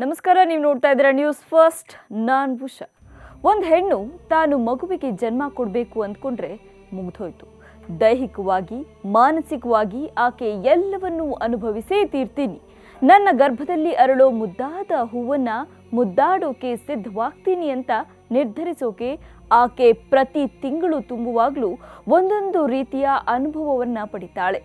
ನಮಸ್ಕಾರ, ನೀವು ನೋಡ್ತಾ ಇದ್ದೀರಾ ನ್ಯೂಸ್ ಫಸ್ಟ್. ನಾನು ಉಷಾ. ಒಂದು ಹೆಣ್ಣು ತಾನು ಮಗುವಿಗೆ ಜನ್ಮ ಕೊಡಬೇಕು ಅಂದ್ಕೊಂಡ್ರೆ ಮುಗ್ದೋಯ್ತು. ದೈಹಿಕವಾಗಿ ಮಾನಸಿಕವಾಗಿ ಆಕೆ ಎಲ್ಲವನ್ನೂ ಅನುಭವಿಸೇ ತೀರ್ತೀನಿ, ನನ್ನ ಗರ್ಭದಲ್ಲಿ ಅರಳೋ ಮುದ್ದಾದ ಹೂವನ್ನ ಮುದ್ದಾಡೋಕೆ ಸಿದ್ಧವಾಗ್ತೀನಿ ಅಂತ ನಿರ್ಧರಿಸೋಕೆ ಆಕೆ ಪ್ರತಿ ತಿಂಗಳು ತುಂಬುವಾಗ್ಲೂ ಒಂದೊಂದು ರೀತಿಯ ಅನುಭವವನ್ನ ಪಡಿತಾಳೆ.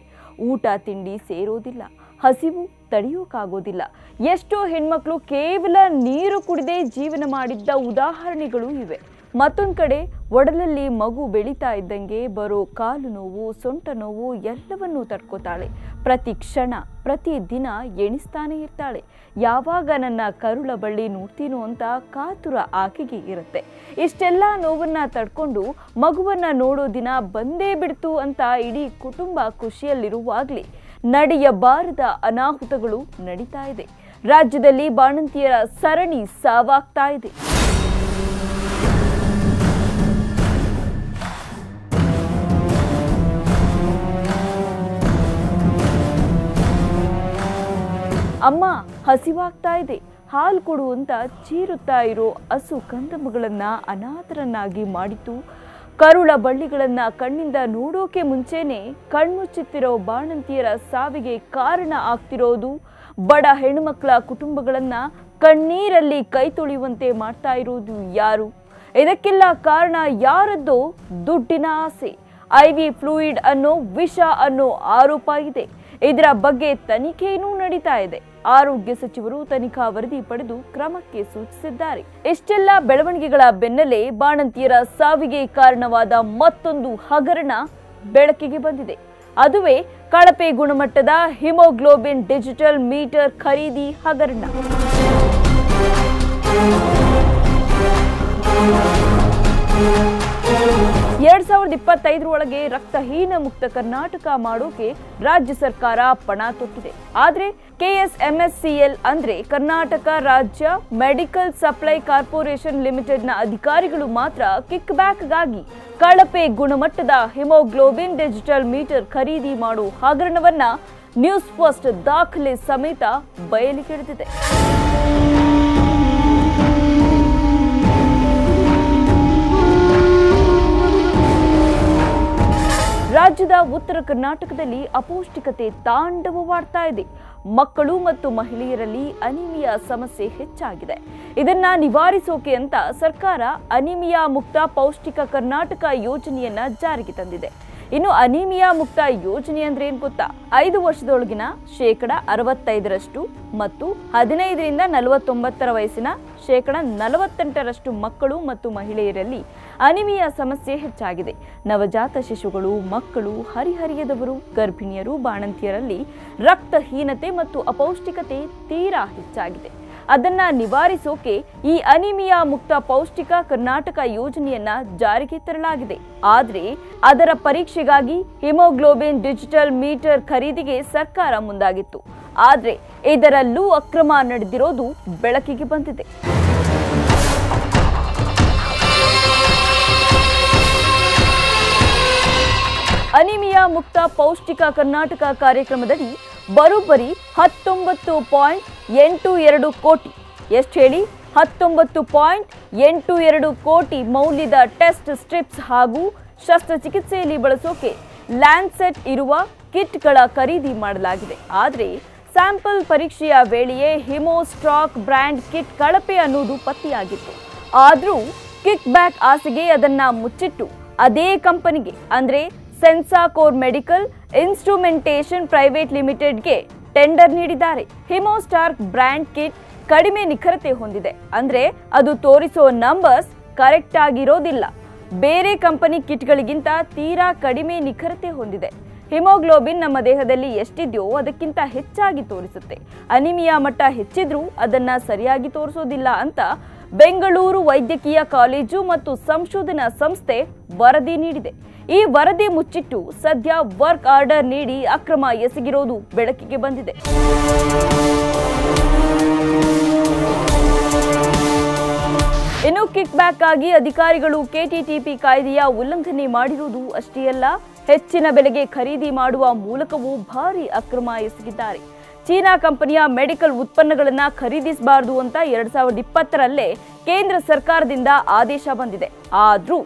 ಊಟ ತಿಂಡಿ ಸೇರೋದಿಲ್ಲ, ಹಸಿವು ತಡೆಯೋಕ್ಕಾಗೋದಿಲ್ಲ. ಎಷ್ಟೋ ಹೆಣ್ಮಕ್ಳು ಕೇವಲ ನೀರು ಕುಡಿದೇ ಜೀವನ ಮಾಡಿದ್ದ ಉದಾಹರಣೆಗಳು ಇವೆ. ಮತ್ತೊಂದು ಕಡೆ ಒಡಲಲ್ಲಿ ಮಗು ಬೆಳೀತಾ ಇದ್ದಂಗೆ ಬರೋ ಕಾಲು ನೋವು, ಸೊಂಟ ನೋವು ಎಲ್ಲವನ್ನೂ ತಡ್ಕೋತಾಳೆ. ಪ್ರತಿ ಕ್ಷಣ ಪ್ರತಿ ದಿನ ಎಣಿಸ್ತಾನೆ ಇರ್ತಾಳೆ. ಯಾವಾಗ ನನ್ನ ಕರುಳ ಬಳ್ಳಿ ನೋಡ್ತೀನೋ ಅಂತ ಕಾತುರ ಆಕೆಗೆ ಇರುತ್ತೆ. ಇಷ್ಟೆಲ್ಲ ನೋವನ್ನ ತಡ್ಕೊಂಡು ಮಗುವನ್ನ ನೋಡೋ ದಿನ ಬಂದೇ ಬಿಡ್ತು ಅಂತ ಇಡೀ ಕುಟುಂಬ ಖುಷಿಯಲ್ಲಿರುವಾಗ್ಲೇ ನಡೆಯಬಾರದ ಅನಾಹುತಗಳು ನಡೀತಾ ಇದೆ. ರಾಜ್ಯದಲ್ಲಿ ಬಾಣಂತಿಯರ ಸರಣಿ ಸಾವಾಗ್ತಾ ಇದೆ. ಅಮ್ಮ ಹಸಿವಾಗ್ತಾ ಇದೆ, ಹಾಲು ಕೊಡು ಅಂತ ಚೀರುತ್ತಾ ಇರೋ ಹಸು ಕಂದಮ್ಮಗಳನ್ನ ಅನಾಥರನ್ನಾಗಿ ಮಾಡಿತು. ಕರುಳ ಬಳ್ಳಿಗಳನ್ನ ಕಣ್ಣಿಂದ ನೋಡೋಕೆ ಮುಂಚೆನೆ ಕಣ್ಮುಚ್ಚುತ್ತಿರೋ ಬಾಣಂತಿಯರ ಸಾವಿಗೆ ಕಾರಣ ಆಗ್ತಿರೋದು ಬಡ ಹೆಣ್ಣುಮಕ್ಕಳ ಕುಟುಂಬಗಳನ್ನ ಕಣ್ಣೀರಲ್ಲಿ ಕೈ ತೊಳೆಯುವಂತೆ ಮಾಡ್ತಾ ಇರೋದು ಯಾರು? ಇದಕ್ಕೆಲ್ಲ ಕಾರಣ ಯಾರದ್ದೋ ದುಡ್ಡಿನ ಆಸೆ. ಐವಿ ಫ್ಲೂಯಿಡ್ ಅನ್ನೋ ವಿಷ ಅನ್ನೋ ಆರೋಪ ಇದೆ. ಇದರ ಬಗ್ಗೆ ತನಿಖೆಯೂ ನಡೀತಾ ಇದೆ. ಆರೋಗ್ಯ ಸಚಿವರು ತನಿಖಾ ವರದಿ ಪಡೆದು ಕ್ರಮಕ್ಕೆ ಸೂಚಿಸಿದ್ದಾರೆ. ಇಷ್ಟೆಲ್ಲ ಬೆಳವಣಿಗೆಗಳ ಬೆನ್ನಲ್ಲೇ ಬಾಣಂತಿಯರ ಸಾವಿಗೆ ಕಾರಣವಾದ ಮತ್ತೊಂದು ಹಗರಣ ಬೆಳಕಿಗೆ ಬಂದಿದೆ. ಅದುವೇ ಕಳಪೆ ಗುಣಮಟ್ಟದ ಹಿಮೋಗ್ಲೋಬಿನ್ ಡಿಜಿಟಲ್ ಮೀಟರ್ ಖರೀದಿ ಹಗರಣ. ಎರಡ್ 2025 ಒಳಗೆ ರಕ್ತಹೀನ ಮುಕ್ತ ಕರ್ನಾಟಕ ಮಾಡೋಕೆ ರಾಜ್ಯ ಸರ್ಕಾರ ಪಣ ತೊಟ್ಟಿದೆ. ಆದ್ರೆ KSMSCL ಅಂದ್ರೆ ಕರ್ನಾಟಕ ರಾಜ್ಯ ಮೆಡಿಕಲ್ ಸಪ್ಲೈ ಕಾರ್ಪೊರೇಷನ್ ಲಿಮಿಟೆಡ್ನ ಅಧಿಕಾರಿಗಳು ಮಾತ್ರ ಕಿಕ್ ಬ್ಯಾಕ್ಗಾಗಿ ಕಳಪೆ ಗುಣಮಟ್ಟದ ಹಿಮೋಗ್ಲೋಬಿನ್ ಡಿಜಿಟಲ್ ಮೀಟರ್ ಖರೀದಿ ಮಾಡೋ ಹಗರಣವನ್ನ ನ್ಯೂಸ್ ಫಸ್ಟ್ ದಾಖಲೆ ಸಮೇತ ಬಯಲಿಗೆಳೆದಿದೆ. ರಾಜ್ಯದ ಉತ್ತರ ಕರ್ನಾಟಕದಲ್ಲಿ ಅಪೌಷ್ಟಿಕತೆ ತಾಂಡವವಾಡ್ತಾ ಇದೆ. ಮಕ್ಕಳು ಮತ್ತು ಮಹಿಳೆಯರಲ್ಲಿ ಅನಿಮಿಯಾ ಸಮಸ್ಯೆ ಹೆಚ್ಚಾಗಿದೆ. ಇದನ್ನ ನಿವಾರಿಸೋಕೆ ಅಂತ ಸರ್ಕಾರ ಅನಿಮಿಯಾ ಮುಕ್ತ ಪೌಷ್ಟಿಕ ಕರ್ನಾಟಕ ಯೋಜನೆಯನ್ನ ಜಾರಿಗೆ ತಂದಿದೆ. ಇನ್ನು ಅನಿಮಿಯಾ ಮುಕ್ತ ಯೋಜನೆ ಅಂದ್ರೆ ಏನ್ ಗೊತ್ತಾ? 5 ವರ್ಷದೊಳಗಿನ 65% ಮತ್ತು 15ರಿಂದ 49 ವಯಸ್ಸಿನ 48% ಮಕ್ಕಳು ಮತ್ತು ಮಹಿಳೆಯರಲ್ಲಿ ಅನಿಮಿಯಾ ಸಮಸ್ಯೆ ಹೆಚ್ಚಾಗಿದೆ. ನವಜಾತ ಶಿಶುಗಳು, ಮಕ್ಕಳು, ಹರಿಹರಿಯದವರು, ಗರ್ಭಿಣಿಯರು, ಬಾಣಂತಿಯರಲ್ಲಿ ರಕ್ತಹೀನತೆ ಮತ್ತು ಅಪೌಷ್ಟಿಕತೆ ತೀರಾ ಹೆಚ್ಚಾಗಿದೆ. ಅದನ್ನ ನಿವಾರಿಸೋಕೆ ಈ ಅನಿಮಿಯಾ ಮುಕ್ತ ಪೌಷ್ಟಿಕ ಕರ್ನಾಟಕ ಯೋಜನೆಯನ್ನ ಜಾರಿಗೆ ತರಲಾಗಿದೆ. ಆದ್ರೆ ಅದರ ಪರೀಕ್ಷೆಗಾಗಿ ಹಿಮೋಗ್ಲೋಬಿನ್ ಡಿಜಿಟಲ್ ಮೀಟರ್ ಖರೀದಿಗೆ ಸರ್ಕಾರ ಮುಂದಾಗಿತ್ತು. ಆದ್ರೆ ಇದರಲ್ಲೂ ಅಕ್ರಮ ನಡೆದಿರೋದು ಬೆಳಕಿಗೆ ಬಂದಿದೆ. ಅನಿಮಿಯಾ ಮುಕ್ತ ಪೌಷ್ಟಿಕ ಕರ್ನಾಟಕ ಕಾರ್ಯಕ್ರಮದಡಿ ಬರೋಬ್ಬರಿ 19.82 ಕೋಟಿ, ಎಷ್ಟು ಹೇಳಿ, 19.82 ಕೋಟಿ ಮೌಲ್ಯದ ಟೆಸ್ಟ್ ಸ್ಟ್ರಿಪ್ಸ್ ಹಾಗೂ ಶಸ್ತ್ರಚಿಕಿತ್ಸೆಯಲ್ಲಿ ಬಳಸೋಕೆ ಲ್ಯಾನ್ಸೆಟ್ ಇರುವ ಕಿಟ್ಗಳ ಖರೀದಿ ಮಾಡಲಾಗಿದೆ. ಆದರೆ ಸ್ಯಾಂಪಲ್ ಪರೀಕ್ಷೆಯ ವೇಳೆಯೇ ಹಿಮೋಸ್ಟ್ರಾಕ್ ಬ್ರ್ಯಾಂಡ್ ಕಿಟ್ ಕಳಪೆ ಅನ್ನೋದು ಪತ್ತೆಯಾಗಿತ್ತು. ಆದರೂ ಕಿಕ್ ಬ್ಯಾಕ್ ಆಸೆಗೆ ಅದನ್ನ ಮುಚ್ಚಿಟ್ಟು ಅದೇ ಕಂಪನಿಗೆ ಅಂದ್ರೆ ಸೆನ್ಸಾಕೋರ್ ಮೆಡಿಕಲ್ ಇನ್ಸ್ಟ್ರುಮೆಂಟೇಷನ್ ಪ್ರೈವೇಟ್ ಲಿಮಿಟೆಡ್ಗೆ ಟೆಂಡರ್ ನೀಡಿದ್ದಾರೆ. ಹಿಮೋಸ್ಟಾರ್ಕ್ ಬ್ರ್ಯಾಂಡ್ ಕಿಟ್ ಕಡಿಮೆ ನಿಖರತೆ ಹೊಂದಿದೆ. ಅಂದ್ರೆ ಅದು ತೋರಿಸೋ ನಂಬರ್ಸ್ ಕರೆಕ್ಟ್ ಆಗಿರೋದಿಲ್ಲ. ಬೇರೆ ಕಂಪನಿ ಕಿಟ್ಗಳಿಗಿಂತ ತೀರಾ ಕಡಿಮೆ ನಿಖರತೆ ಹೊಂದಿದೆ. ಹಿಮೋಗ್ಲೋಬಿನ್ ನಮ್ಮ ದೇಹದಲ್ಲಿ ಎಷ್ಟಿದೆಯೋ ಅದಕ್ಕಿಂತ ಹೆಚ್ಚಾಗಿ ತೋರಿಸುತ್ತೆ. ಅನಿಮಿಯಾ ಮಟ್ಟ ಹೆಚ್ಚಿದ್ರೂ ಅದನ್ನ ಸರಿಯಾಗಿ ತೋರಿಸೋದಿಲ್ಲ ಅಂತ ಬೆಂಗಳೂರು ವೈದ್ಯಕೀಯ ಕಾಲೇಜು ಮತ್ತು ಸಂಶೋಧನಾ ಸಂಸ್ಥೆ ವರದಿ ನೀಡಿದೆ. ಈ ವರದಿ ಮುಚ್ಚಿಟ್ಟು ಸದ್ಯ ವರ್ಕ್ ಆರ್ಡರ್ ನೀಡಿ ಅಕ್ರಮ ಎಸಗಿರೋದು ಬೆಳಕಿಗೆ ಬಂದಿದೆ. ಇನ್ನು ಕಿಕ್ ಬ್ಯಾಕ್ ಆಗಿ ಅಧಿಕಾರಿಗಳು KTTP ಕಾಯ್ದೆಯ ಉಲ್ಲಂಘನೆ ಮಾಡಿರುವುದು ಅಷ್ಟೇ ಅಲ್ಲ, ಹೆಚ್ಚಿನ ಬೆಲೆಗೆ ಖರೀದಿ ಮಾಡುವ ಮೂಲಕವೂ ಭಾರಿ ಅಕ್ರಮ ಎಸಗಿದ್ದಾರೆ. ಚೀನಾ ಕಂಪನಿಯ ಮೆಡಿಕಲ್ ಉತ್ಪನ್ನಗಳನ್ನು ಖರೀದಿಸಬಾರದು ಅಂತ 2020ರಲ್ಲೇ ಕೇಂದ್ರ ಸರ್ಕಾರದಿಂದ ಆದೇಶ ಬಂದಿದೆ. ಆದರೂ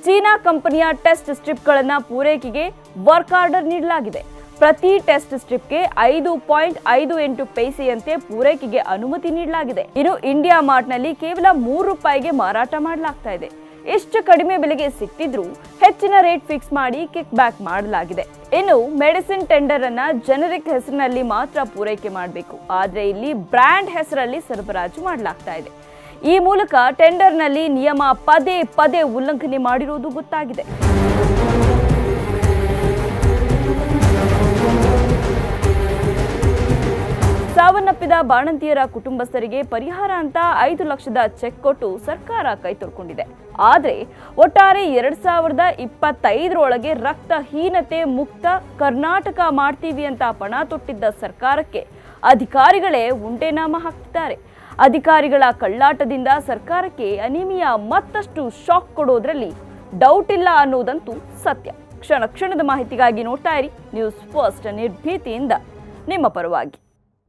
ಚೀನಾ ಕಂಪನಿಯ ಟೆಸ್ಟ್ ಸ್ಟ್ರಿಪ್ಗಳನ್ನು ಪೂರೈಕೆಗೆ ವರ್ಕ್ ಆರ್ಡರ್ ನೀಡಲಾಗಿದೆ. ಪ್ರತಿ ಟೆಸ್ಟ್ ಸ್ಟ್ರಿಪ್ಗೆ 5.58 ಪೈಸೆಯಂತೆ ಪೂರೈಕೆಗೆ ಅನುಮತಿ ನೀಡಲಾಗಿದೆ. ಇನ್ನು ಇಂಡಿಯಾ ಮಾರ್ಟ್ನಲ್ಲಿ ಕೇವಲ ₹3ಗೆ ಮಾರಾಟ ಮಾಡಲಾಗ್ತಾ ಇದೆ. ಇಷ್ಟು ಕಡಿಮೆ ಬೆಲೆಗೆ ಸಿಕ್ತಿದ್ರೂ ಹೆಚ್ಚಿನ ರೇಟ್ ಫಿಕ್ಸ್ ಮಾಡಿ ಕಿಕ್ ಬ್ಯಾಕ್ ಮಾಡಲಾಗಿದೆ. ಇನ್ನು ಮೆಡಿಸಿನ್ ಟೆಂಡರ್ ಅನ್ನ ಜೆನೆರಿಕ್ ಹೆಸರಿನಲ್ಲಿ ಮಾತ್ರ ಪೂರೈಕೆ ಮಾಡಬೇಕು. ಆದ್ರೆ ಇಲ್ಲಿ ಬ್ರ್ಯಾಂಡ್ ಹೆಸರಲ್ಲಿ ಸರಬರಾಜು ಮಾಡಲಾಗ್ತಾ ಇದೆ. ಈ ಮೂಲಕ ಟೆಂಡರ್ನಲ್ಲಿ ನಿಯಮ ಪದೇ ಪದೇ ಉಲ್ಲಂಘನೆ ಮಾಡಿರುವುದು ಗೊತ್ತಾಗಿದೆ. ಸಾವನ್ನಪ್ಪಿದ ಬಾಣಂತಿಯರ ಕುಟುಂಬಸ್ಥರಿಗೆ ಪರಿಹಾರ ಅಂತ 5 ಲಕ್ಷದ ಚೆಕ್ ಕೊಟ್ಟು ಸರ್ಕಾರ ಕೈ ತೊಳ್ಕೊಂಡಿದೆ. ಆದರೆ ಒಟ್ಟಾರೆ 2025ರೊಳಗೆ ರಕ್ತಹೀನತೆ ಮುಕ್ತ ಕರ್ನಾಟಕ ಮಾಡ್ತೀವಿ ಅಂತ ಪಣ ತೊಟ್ಟಿದ್ದ ಸರ್ಕಾರಕ್ಕೆ ಅಧಿಕಾರಿಗಳೇ ಉಂಟೆನಾಮ ಹಾಕ್ತಿದ್ದಾರೆ. ಅಧಿಕಾರಿಗಳ ಕಳ್ಳಾಟದಿಂದ ಸರ್ಕಾರಕ್ಕೆ ಅನಿಮಿಯಾ ಮತ್ತಷ್ಟು ಶಾಕ್ ಕೊಡೋದ್ರಲ್ಲಿ ಡೌಟ್ ಇಲ್ಲ ಅನ್ನೋದಂತೂ ಸತ್ಯ. ಕ್ಷಣ ಕ್ಷಣದ ಮಾಹಿತಿಗಾಗಿ ನೋಡ್ತಾ ಇರಿ ನ್ಯೂಸ್ ಫಸ್ಟ್, ನಿರ್ಭೀತಿಯಿಂದ ನಿಮ್ಮ ಪರವಾಗಿ.